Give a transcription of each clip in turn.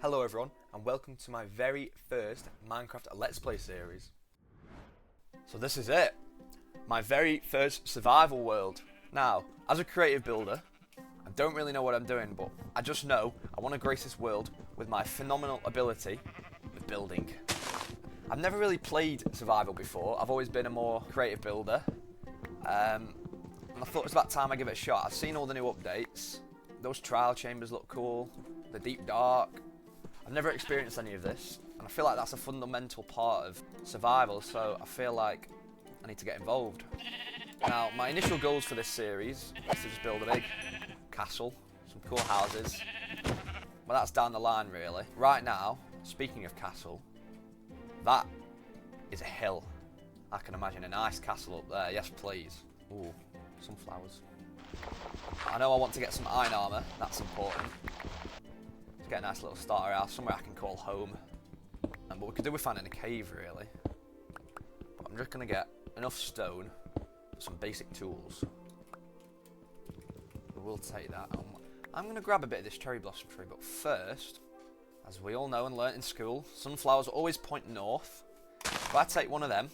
Hello everyone, and welcome to my very first Minecraft Let's Play series. So this is it, my very first survival world. Now, as a creative builder, I don't really know what I'm doing, but I just know I want to grace this world with my phenomenal ability with building. I've never really played survival before, I've always been a more creative builder. And I thought it was about time I give it a shot. I've seen all the new updates, those trial chambers look cool, the deep dark. I've never experienced any of this, and I feel like that's a fundamental part of survival, so I feel like I need to get involved. Now, my initial goals for this series is to just build a big castle, some cool houses, but that's down the line really. Right now, speaking of castle, that is a hill. I can imagine a nice castle up there, yes please. Ooh, sunflowers. I know I want to get some iron armour, that's important. Get a nice little starter house, somewhere I can call home. But we could do with finding a cave really. But I'm just going to get enough stone for some basic tools. We'll take that. I'm going to grab a bit of this cherry blossom tree, but first, as we all know and learnt in school, sunflowers always point north. If I take one of them,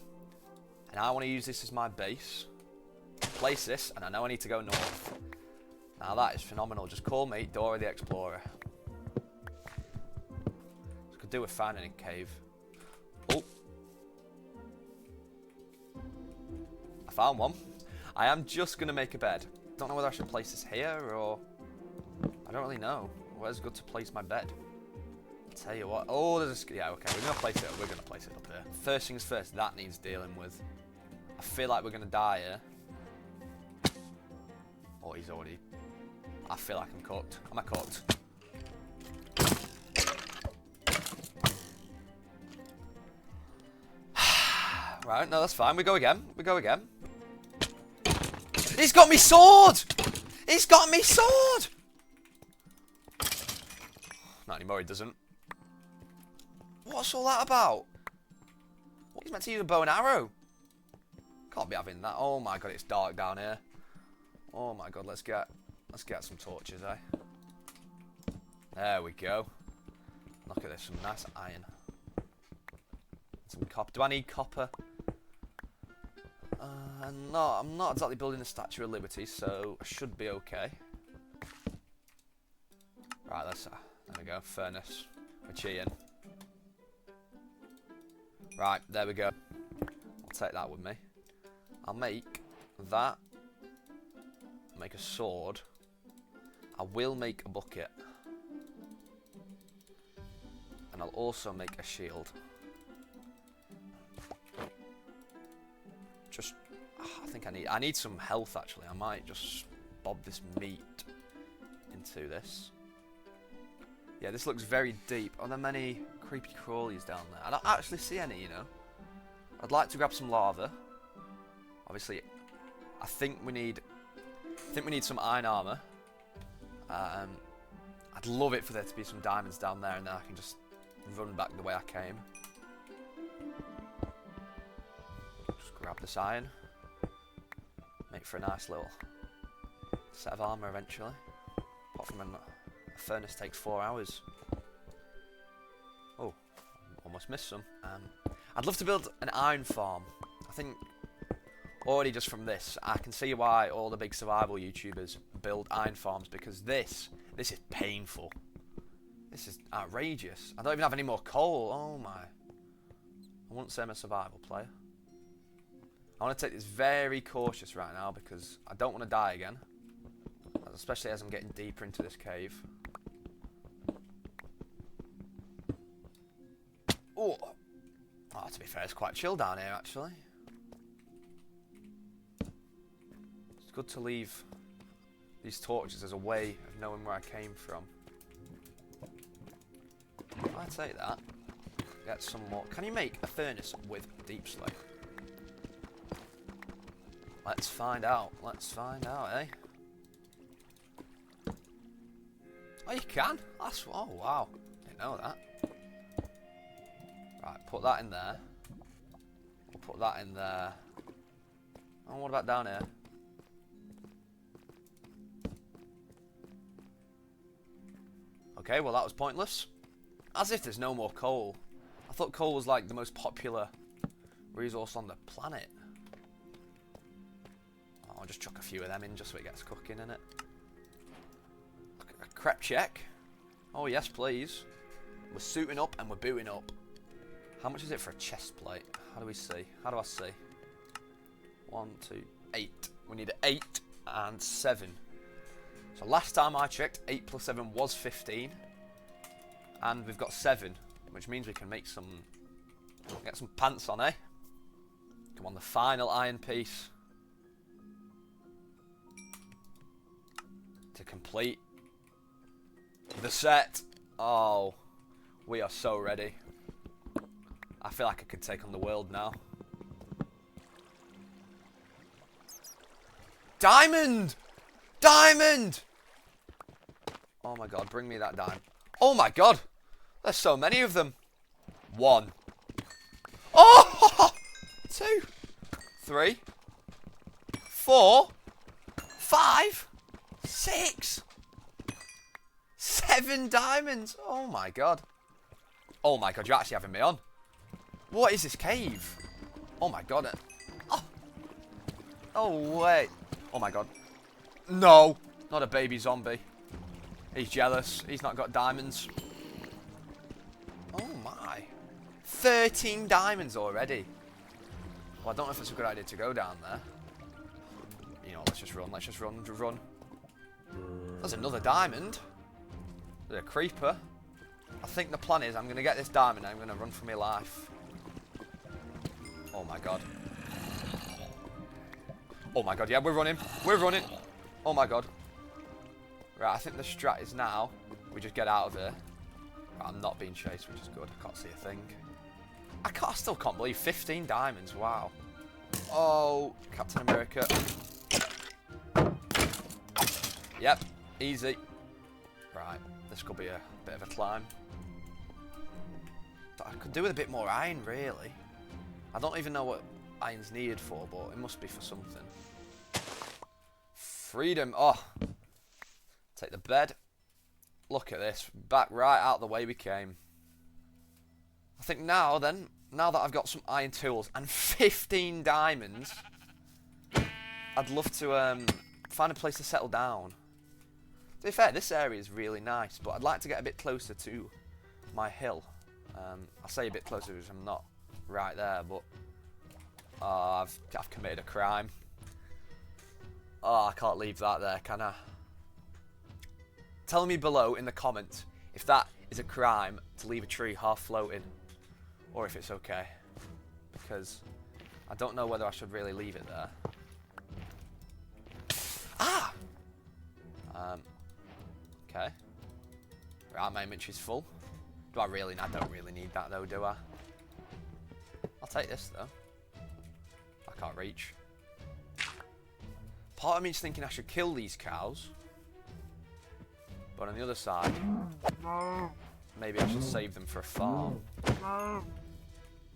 and I want to use this as my base, place this, and I know I need to go north. Now that is phenomenal, just call me Dora the Explorer. Do with finding a cave. Oh, I found one. I am just gonna make a bed. Don't know whether I should place this here or I don't really know. Where's good to place my bed? I'll tell you what. Oh, there's a yeah. Okay, we're gonna place it. We're gonna place it up here. First things first. That needs dealing with. I feel like we're gonna die here. Oh, he's already. I feel like I'm cooked. Am I cooked? Right, no, that's fine. We go again. We go again. He's got me sword! He's got me sword! Not anymore, he doesn't. What's all that about? He's meant to use a bow and arrow. Can't be having that. Oh my god, it's dark down here. Oh my god, let's get some torches, eh? There we go. Look at this, some nice iron. Some copper. Do I need copper? No, I'm not exactly building the Statue of Liberty, so I should be okay. Right, there we go, furnace. We're cheating. Right, there we go. I'll take that with me. I'll make that. Make a sword. I will make a bucket. And I'll also make a shield. Just, I think I need some health actually. I might just bob this meat into this. Yeah, this looks very deep. Are there many creepy crawlies down there? I don't actually see any, you know. I'd like to grab some lava. Obviously, I think we need some iron armor. I'd love it for there to be some diamonds down there, and then I can just run back the way I came. Grab this iron, make for a nice little set of armour eventually. Apart from a furnace takes 4 hours. Oh, almost missed some. I'd love to build an iron farm. I think already just from this, I can see why all the big survival YouTubers build iron farms, because this is painful. This is outrageous. I don't even have any more coal. Oh my. I wouldn't say I'm a survival player. I want to take this very cautious right now because I don't want to die again, especially as I'm getting deeper into this cave. Oh, to be fair, it's quite chill down here actually. It's good to leave these torches as a way of knowing where I came from. I'll take that. Get some more. Can you make a furnace with deep slate? Let's find out. Let's find out, eh? Oh, you can? That's... Oh, wow. Didn't know that. Right, put that in there. We'll put that in there. Oh, what about down here? Okay, well that was pointless. As if there's no more coal. I thought coal was like the most popular resource on the planet. Oh, I'll just chuck a few of them in just so it gets cooking in it. A crep check. Oh yes, please. We're suiting up and we're booting up. How much is it for a chest plate? How do we see? How do I see? 1, 2, 8. We need 8 and 7. So last time I checked, 8 plus 7 was 15. And we've got 7, which means we can make some... get some pants on, eh? Come on, the final iron piece. To complete the set. Oh, we are so ready. I feel like I could take on the world now. Diamond! Diamond! Oh my god, bring me that diamond. Oh my god! There's so many of them. 1. Oh! 2. 3. 4. 5. 6. 7 diamonds. Oh my god. Oh my god, you're actually having me on. What is this cave? Oh my god. Oh. Oh wait. Oh my god. No. Not a baby zombie. He's jealous. He's not got diamonds. Oh my. 13 diamonds already. Well, I don't know if it's a good idea to go down there. You know, let's just run. Let's just run. Run. There's another diamond. There's a creeper. I think the plan is I'm going to get this diamond and I'm going to run for my life. Oh my god. Oh my god, yeah, we're running. We're running. Oh my god. Right, I think the strat is now we just get out of here. Right, I'm not being chased, which is good. I can't see a thing. I still can't believe 15 diamonds. Wow. Oh, Captain America. Yep, easy. Right, this could be a bit of a climb. But I could do with a bit more iron, really. I don't even know what iron's needed for, but it must be for something. Freedom. Oh. Take the bed. Look at this. Back right out the way we came. I think now then, now that I've got some iron tools and 15 diamonds, I'd love to find a place to settle down. To be fair, this area is really nice, but I'd like to get a bit closer to my hill. I say a bit closer because I'm not right there, but I've committed a crime. Oh, I can't leave that there, can I? Tell me below in the comments if that is a crime to leave a tree half floating, or if it's okay, because I don't know whether I should really leave it there. Ah! Okay. Right, my inventory's full. Do I really? I don't really need that though, do I? I'll take this though. I can't reach. Part of me is thinking I should kill these cows. But on the other side, maybe I should save them for a farm.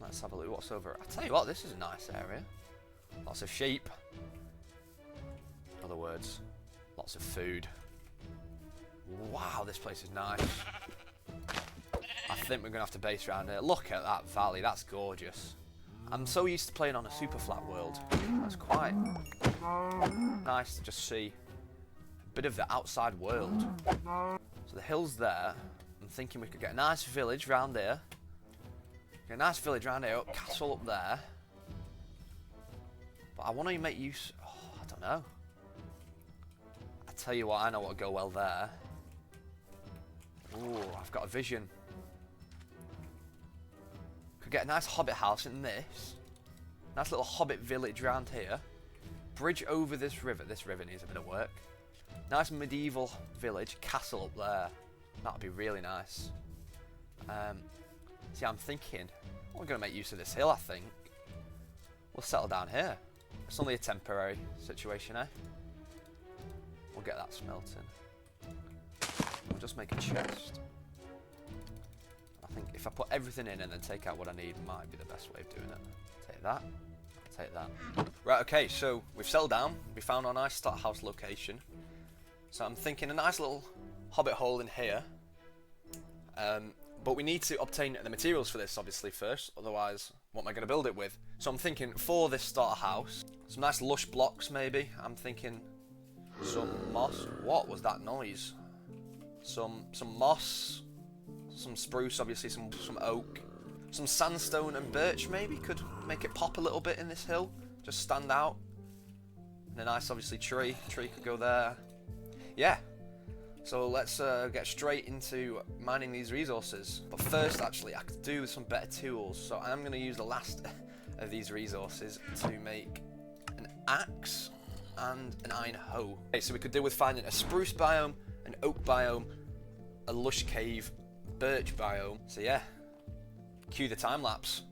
Let's have a look what's over. I'll tell you what, this is a nice area. Lots of sheep. In other words, lots of food. Wow, this place is nice. I think we're going to have to base around here. Look at that valley, that's gorgeous. I'm so used to playing on a super flat world. That's quite nice to just see a bit of the outside world. So the hill's there. I'm thinking we could get a nice village round here. Get a nice village round here, castle up there. But I want to make use... Oh, I don't know. I tell you what, I know what would go well there. Ooh, I've got a vision. Could get a nice hobbit house in this. Nice little hobbit village round here. Bridge over this river. This river needs a bit of work. Nice medieval village. Castle up there. That'd be really nice. See, I'm thinking, we're going to make use of this hill, I think. We'll settle down here. It's only a temporary situation, eh? We'll get that smelting. We'll just make a chest. I think if I put everything in and then take out what I need, might be the best way of doing it. Take that. Take that. Right, okay, so we've settled down. We found our nice start house location. So I'm thinking a nice little hobbit hole in here. But But we need to obtain the materials for this, obviously, first. Otherwise, what am I going to build it with? So I'm thinking, for this starter house, some nice lush blocks, maybe. I'm thinking some moss. What was that noise? Some moss, some spruce, obviously, some oak. Some sandstone and birch, maybe, could make it pop a little bit in this hill. Just stand out. And a nice, obviously, tree. Tree could go there. Yeah. So let's get straight into mining these resources. But first, actually, I could do with some better tools. So I am going to use the last of these resources to make an axe and an iron hoe. Okay, so we could do with finding a spruce biome, an oak biome, a lush cave, birch biome. So yeah, cue the time lapse.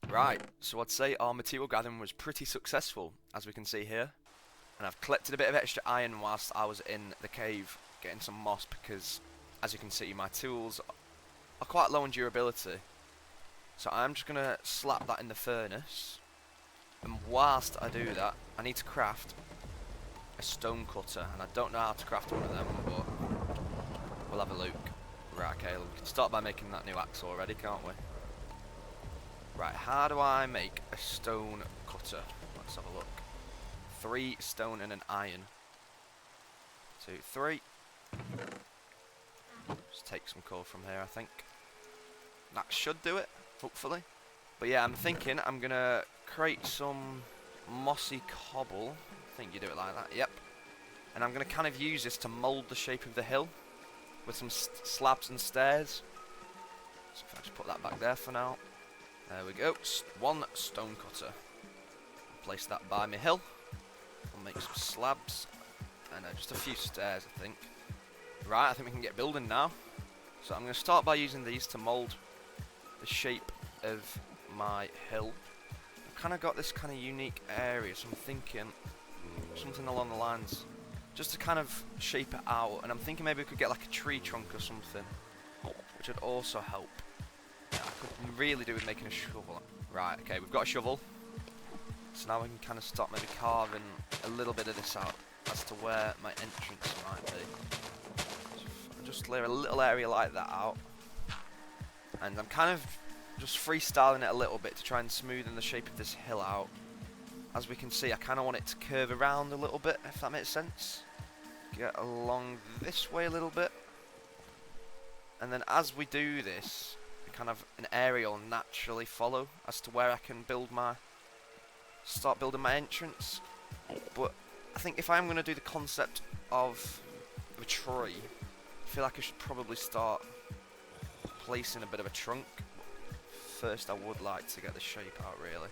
Right, so I'd say our material gathering was pretty successful, as we can see here. And I've collected a bit of extra iron whilst I was in the cave getting some moss, because, as you can see, my tools are quite low on durability. So I'm just going to slap that in the furnace. And whilst I do that, I need to craft a stone cutter. And I don't know how to craft one of them, but we'll have a look. Right, okay, we can start by making that new axe already, can't we? Right, how do I make a stone cutter? Let's have a look. 3 stone and an iron. 2, 3. Just take some coal from here, I think. That should do it, hopefully. But yeah, I'm thinking I'm going to create some mossy cobble. I think you do it like that, yep. And I'm going to kind of use this to mould the shape of the hill with some slabs and stairs. So if I just put that back there for now. There we go, 1 stone cutter. Place that by my hill. I'll make some slabs and just a few stairs, I think. Right, I think we can get building now. So I'm going to start by using these to mould the shape of my hill. I've kind of got this kind of unique area, so I'm thinking something along the lines, just to kind of shape it out. And I'm thinking maybe we could get like a tree trunk or something, which would also help. I could really do with making a shovel. Right, okay, we've got a shovel. So now we can kind of start maybe carving a little bit of this out as to where my entrance might be. So just clear a little area like that out. And I'm kind of just freestyling it a little bit to try and smoothen the shape of this hill out. As we can see, I kind of want it to curve around a little bit, if that makes sense. Get along this way a little bit. And then as we do this, kind of an area will naturally follow as to where I can start building my entrance. But I think if I'm going to do the concept of a tree, I feel like I should probably start placing a bit of a trunk. First I would like to get the shape out really.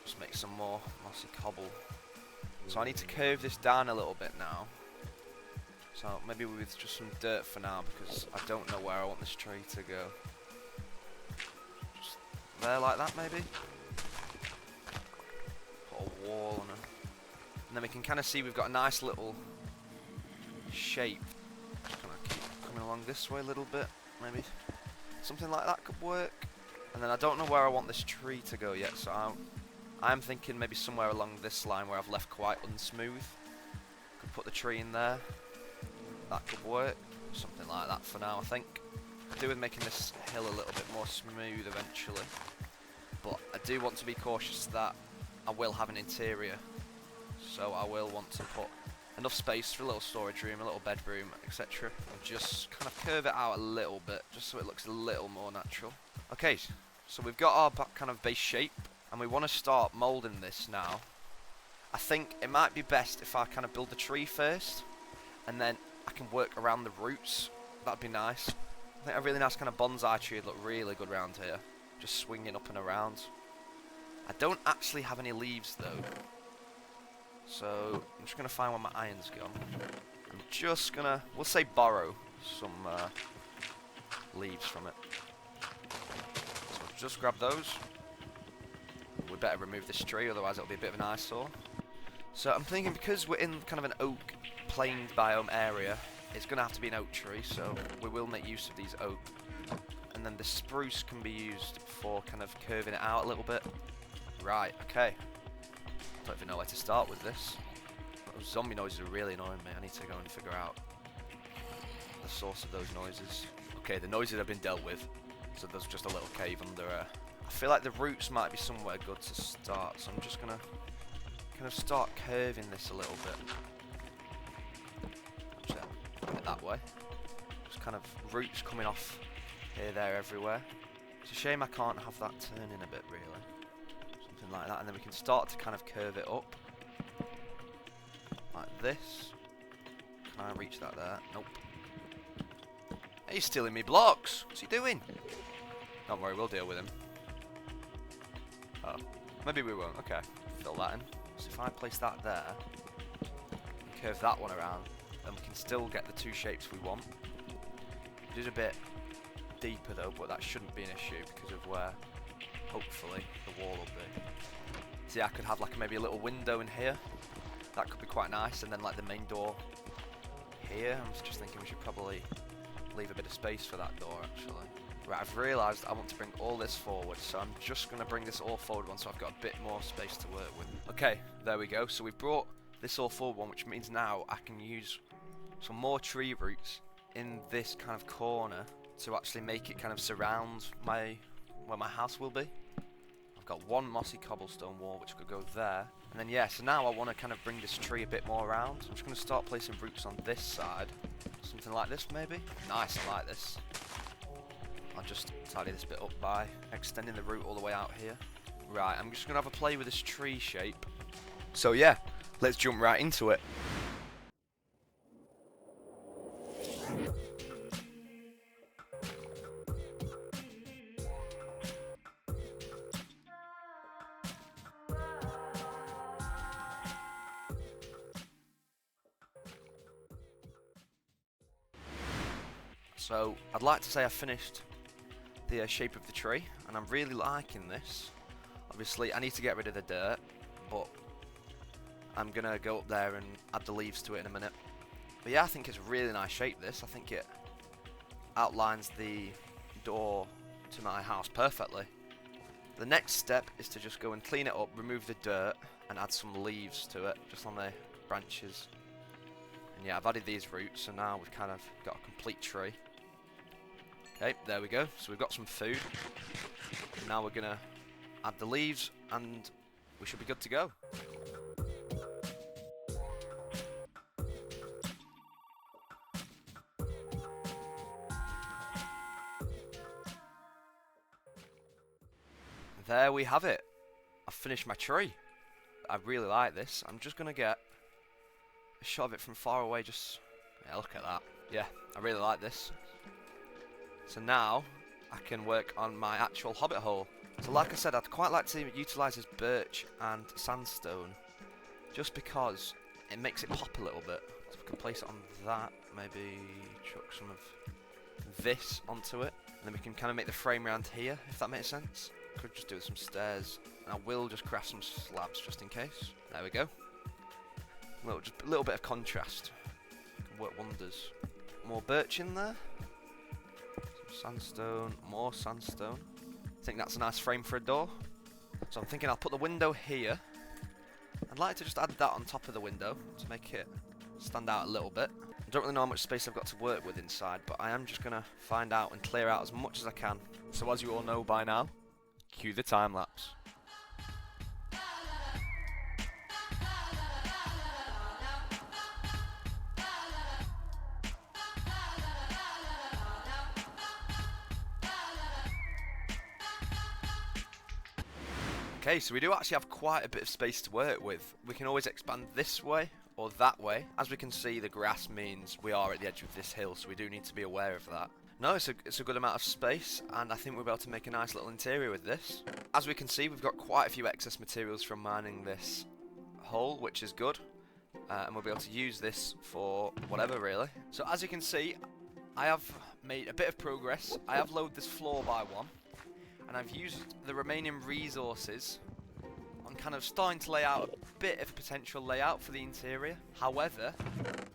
Just make some more mossy cobble. So I need to curve this down a little bit now. So maybe with just some dirt for now, because I don't know where I want this tree to go. There like that maybe. Put a wall on it. And then we can kind of see we've got a nice little shape. Just kind of keep coming along this way a little bit, maybe. Something like that could work. And then I don't know where I want this tree to go yet, so I'm thinking maybe somewhere along this line where I've left quite unsmooth. Could put the tree in there. That could work. Something like that for now, I think. Could do with making this hill a little bit more smooth eventually. But I do want to be cautious that I will have an interior. So I will want to put enough space for a little storage room, a little bedroom, etc. And just kind of curve it out a little bit, just so it looks a little more natural. Okay, so we've got our kind of base shape, and we want to start moulding this now. I think it might be best if I kind of build the tree first, and then I can work around the roots. That'd be nice. I think a really nice kind of bonsai tree would look really good around here. Just swinging up and around. I don't actually have any leaves though. So I'm just going to find where my iron's gone. And just gonna, we'll say borrow some leaves from it. So just grab those. We better remove this tree, otherwise it'll be a bit of an eyesore. So I'm thinking, because we're in kind of an oak plains biome area, it's going to have to be an oak tree, so we will make use of these oak. And then the spruce can be used for kind of curving it out a little bit. Right, okay. Don't even know where to start with this. Those zombie noises are really annoying me. I need to go and figure out the source of those noises. Okay, the noises have been dealt with, so there's just a little cave under I feel like the roots might be somewhere good to start, so I'm just going to kind of start curving this a little bit. Actually, that way. Just kind of roots coming off here, there, everywhere. It's a shame I can't have that turning a bit, really. Something like that, and then we can start to kind of curve it up. Like this. Can I reach that there? Nope. He's stealing me blocks! What's he doing? Don't worry, we'll deal with him. Oh, maybe we won't. Okay, fill that in. So if I place that there, and curve that one around, then we can still get the two shapes we want. It is a bit deeper though, but that shouldn't be an issue because of where, hopefully, the wall will be. See, I could have like maybe a little window in here. That could be quite nice, and then like the main door here. I'm just thinking we should probably leave a bit of space for that door, actually. Right, I've realised I want to bring all this forward, so I'm just going to bring this all forward one so I've got a bit more space to work with. Okay, there we go. So we've brought this all forward one, which means now I can use some more tree roots in this kind of corner to actually make it kind of surround where my house will be. I've got one mossy cobblestone wall which could go there. And then yeah, so now I want to kind of bring this tree a bit more around. So I'm just going to start placing roots on this side. Something like this maybe. Nice, I like this. I'll just tidy this bit up by extending the root all the way out here. Right, I'm just going to have a play with this tree shape. So yeah, let's jump right into it. So I'd like to say I've finished the shape of the tree, and I'm really liking this. Obviously I need to get rid of the dirt, but I'm gonna go up there and add the leaves to it in a minute. But yeah, I think it's a really nice shape, this. I think it outlines the door to my house perfectly. The next step is to just go and clean it up, remove the dirt, and add some leaves to it, just on the branches. And yeah, I've added these roots, so now we've kind of got a complete tree. Okay, there we go. So we've got some food. Now we're gonna add the leaves, and we should be good to go. There we have it. I've finished my tree. I really like this. I'm just gonna get a shot of it from far away. Just yeah, look at that. Yeah, I really like this. So now I can work on my actual hobbit hole. So like I said, I'd quite like to utilise this birch and sandstone, just because it makes it pop a little bit. So we can place it on that, maybe chuck some of this onto it, and then we can kind of make the frame around here, if that makes sense. Could just do some stairs, and I will just craft some slabs just in case. There we go. Just a little bit of contrast can work wonders. More birch in there. Sandstone, more sandstone. I think that's a nice frame for a door. So I'm thinking I'll put the window here. I'd like to just add that on top of the window to make it stand out a little bit. I don't really know how much space I've got to work with inside, but I am just going to find out and clear out as much as I can. So as you all know by now, cue the time lapse. Okay, so we do actually have quite a bit of space to work with. We can always expand this way or that way. As we can see, the grass means we are at the edge of this hill, so we do need to be aware of that. No, it's a good amount of space, and I think we'll be able to make a nice little interior with this. As we can see, we've got quite a few excess materials from mining this hole, which is good. and we'll be able to use this for whatever really. So as you can see, I have made a bit of progress. I have lowered this floor by 1, and I've used the remaining resources on kind of starting to lay out a bit of potential layout for the interior. However,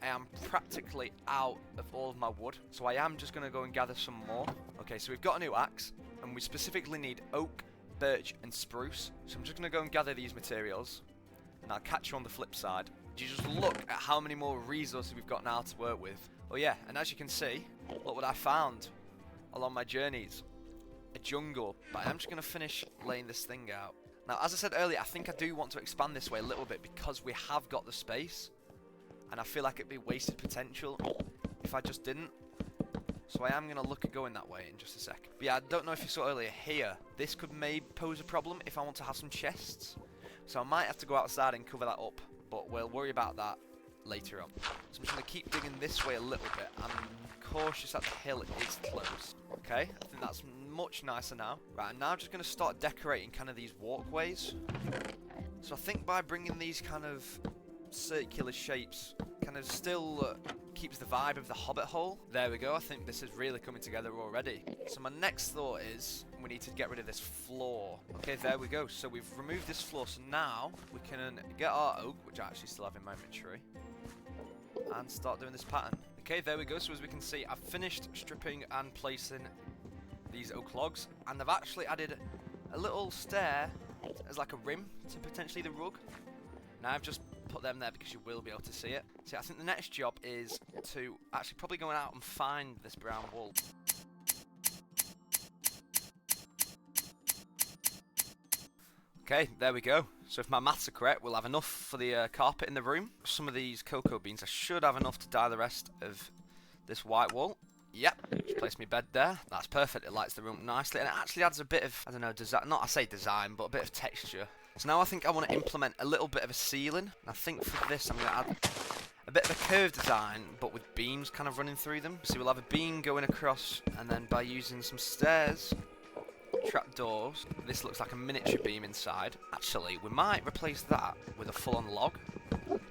I am practically out of all of my wood, so I am just going to go and gather some more. Okay, so we've got a new axe, and we specifically need oak, birch and spruce. So I'm just going to go and gather these materials, and I'll catch you on the flip side. You just look at how many more resources we've got now to work with. Oh yeah, and as you can see, look what I found along my journeys. A jungle. But I'm just going to finish laying this thing out. Now, as I said earlier, I think I do want to expand this way a little bit because we have got the space. And I feel like it'd be wasted potential if I just didn't. So I am going to look at going that way in just a sec. But yeah, I don't know if you saw earlier here. This could maybe pose a problem if I want to have some chests. So I might have to go outside and cover that up. But we'll worry about that later on. So I'm just going to keep digging this way a little bit. I'm cautious that the hill is close. Okay, I think that's much nicer now. Right, I'm now just going to start decorating kind of these walkways. So I think by bringing these kind of circular shapes, kind of still keeps the vibe of the hobbit hole. There we go, I think this is really coming together already. So my next thought is we need to get rid of this floor. Okay, there we go. So we've removed this floor, so now we can get our oak, which I actually still have in my inventory, and start doing this pattern. Okay, there we go. So as we can see, I've finished stripping and placing these oak logs, and I've actually added a little stair as like a rim to potentially the rug. Now I've just put them there because you will be able to see it. So I think the next job is to actually probably go out and find this brown wool. Okay, there we go. So if my maths are correct, we'll have enough for the carpet in the room. Some of these cocoa beans, I should have enough to dye the rest of this white wool. Yep, just place my bed there. That's perfect. It lights the room nicely, and it actually adds a bit of, I don't know, design. Not I say design, but a bit of texture. So now I think I want to implement a little bit of a ceiling. And I think for this, I'm going to add a bit of a curved design, but with beams kind of running through them. So we'll have a beam going across, and then by using some stairs, trapdoors, this looks like a miniature beam inside. Actually, we might replace that with a full-on log.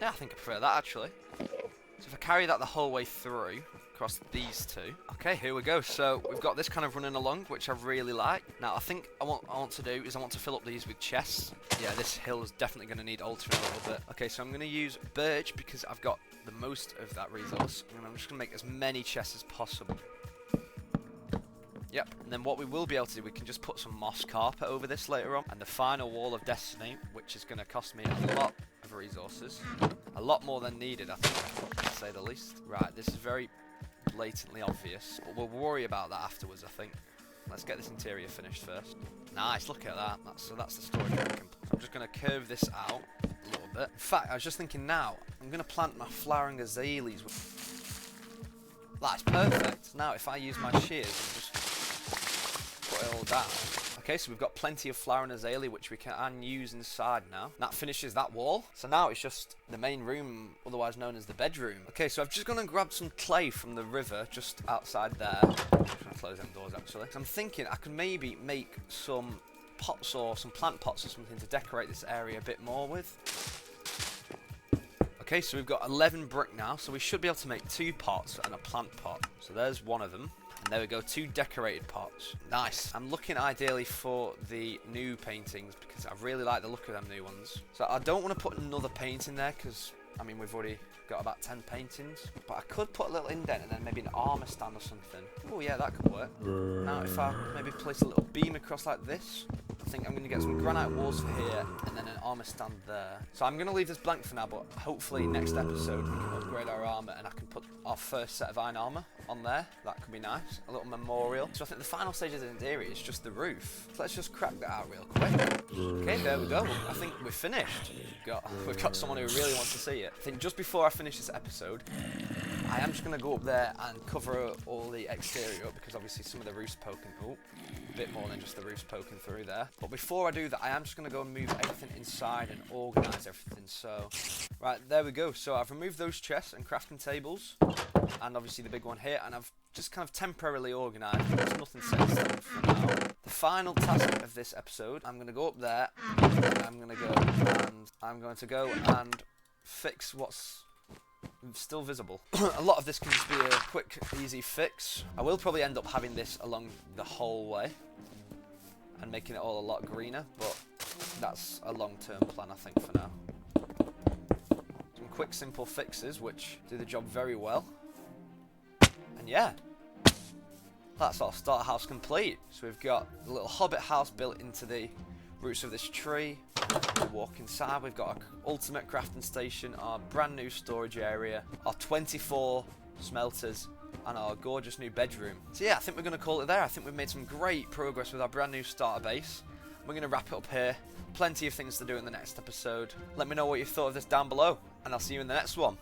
Yeah, I think I prefer that actually. So if I carry that the whole way through, across these two. Okay, here we go. So we've got this kind of running along, which I really like. Now I think I want to do is I want to fill up these with chests. Yeah, this hill is definitely going to need altering a little bit. Okay, so I'm going to use birch because I've got the most of that resource, and I'm just going to make as many chests as possible. Yep, and then what we will be able to do, we can just put some moss carpet over this later on. And the final wall of destiny, which is going to cost me a lot of resources. A lot more than needed, I think, to say the least. Right, this is very blatantly obvious, but we'll worry about that afterwards, I think. Let's get this interior finished first. Nice, look at that. That's the storage room. I'm just going to curve this out a little bit. In fact, I was just thinking now, I'm going to plant my flowering azaleas. That's perfect. Now, if I use my shears and just put it all down. Okay, so we've got plenty of flowering azalea, which we can use inside now. That finishes that wall. So now it's just the main room, otherwise known as the bedroom. Okay, so I've just gone and grabbed some clay from the river just outside there. I'm just going to close them doors, actually. So I'm thinking I could maybe make some pots or some plant pots or something to decorate this area a bit more with. Okay, so we've got 11 brick now, so we should be able to make 2 pots and a plant pot. So there's one of them. And there we go, 2 decorated pots. Nice. I'm looking ideally for the new paintings because I really like the look of them new ones. So I don't want to put another painting there because, I mean, we've already got about 10 paintings. But I could put a little indent and then maybe an armour stand or something. Oh yeah, that could work. Now if I maybe place a little beam across like this, I think I'm going to get some granite walls for here and then an armour stand there. So I'm going to leave this blank for now, but hopefully next episode we can upgrade our armour and I can put our first set of iron armour on there. That could be nice. A little memorial. So I think the final stage of the interior is just the roof. So let's just crack that out real quick. Okay, there we go. I think we're finished. We've got someone who really wants to see it. I think just before I finish this episode, I am just going to go up there and cover all the exterior up because obviously some of the roof's poking. Oh, a bit more than just the roof's poking through there. But before I do that, I am just going to go and move everything inside and organise everything. So, right, there we go. So I've removed those chests and crafting tables, and obviously the big one here, and I've just kind of temporarily organised. There's nothing set in stone for now. The final task of this episode, I'm going to go up there, and I'm going to go and fix what's still visible. A lot of this can just be a quick, easy fix. I will probably end up having this along the whole way and making it all a lot greener, but that's a long-term plan, I think, for now. Some quick, simple fixes which do the job very well. And yeah, that's our starter house complete. So we've got a little hobbit house built into the roots of this tree. We walk inside, we've got our ultimate crafting station, our brand new storage area, our 24 smelters, and our gorgeous new bedroom. So yeah, I think we're going to call it there. I think we've made some great progress with our brand new starter base. We're going to wrap it up here. Plenty of things to do in the next episode. Let me know what you thought of this down below, and I'll see you in the next one.